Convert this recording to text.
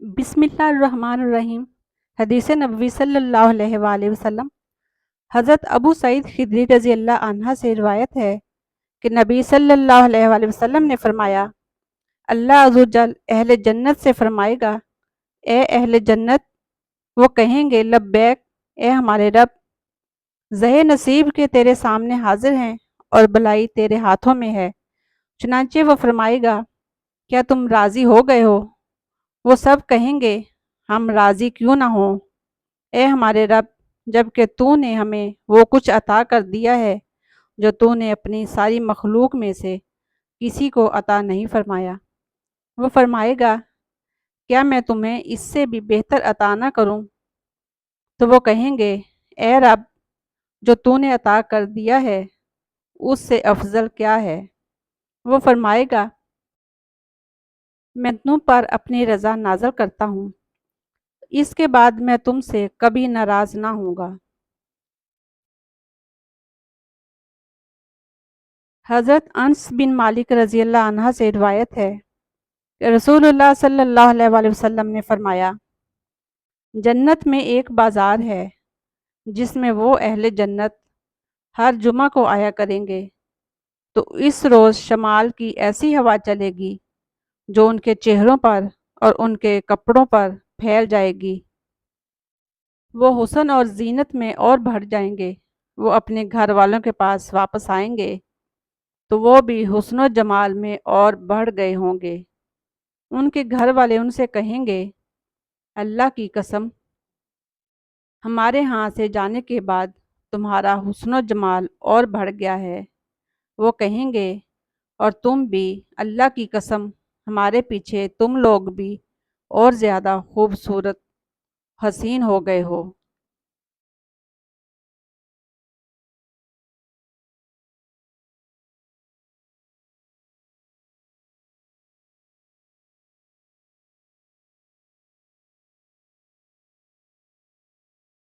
बिस्मिल्लाहिर्रहमानिर्रहीम। हदीस नबवी सल्लल्लाहु अलैहि वआलिहि वसल्लम। हज़रत अबू सईद खिदरी रज़ी अल्लाह अन्हा से रिवायत है कि नबी सल्लल्लाहु अलैहि वआलिहि वसल्लम ने फरमाया, अल्लाह अज़्ज़वजल अहले जन्नत से फरमाएगा, ए अहले जन्नत। वो कहेंगे, लब्बैक ए हमारे रब, ज़हे नसीब के तेरे सामने हाजिर हैं और भलाई तेरे हाथों में है। चुनांचे वो फरमाएगा, क्या तुम राज़ी हो गए हो? वो सब कहेंगे, हम राज़ी क्यों ना हों, ए हमारे रब, जबकि तूने हमें वो कुछ अता कर दिया है जो तूने अपनी सारी मखलूक में से किसी को अता नहीं फरमाया। वो फरमाएगा, क्या मैं तुम्हें इससे भी बेहतर अता ना करूं? तो वो कहेंगे, ए रब, जो तूने अता कर दिया है उससे अफजल क्या है? वो फरमाएगा, मैं तुम पर अपनी रज़ा नाज़िल करता हूँ, इसके बाद मैं तुमसे कभी नाराज़ ना होऊंगा। हज़रत अनस बिन मालिक रज़ी अल्लाह अन्हा से रिवायत है कि रसूलुल्लाह सल्लल्लाहु अलैहि वसल्लम ने फरमाया, जन्नत में एक बाज़ार है जिसमें वो अहले जन्नत हर जुमा को आया करेंगे, तो इस रोज़ शमाल की ऐसी हवा चलेगी जो उनके चेहरों पर और उनके कपड़ों पर फैल जाएगी। वो हुस्न और जीनत में और बढ़ जाएंगे। वो अपने घर वालों के पास वापस आएंगे तो वो भी हुस्न और जमाल में और बढ़ गए होंगे। उनके घर वाले उनसे कहेंगे, अल्लाह की कसम, हमारे यहाँ से जाने के बाद तुम्हारा हुस्न और जमाल और बढ़ गया है। वो कहेंगे, और तुम भी, अल्लाह की कसम, हमारे पीछे तुम लोग भी और ज़्यादा खूबसूरत हसीन हो गए हो।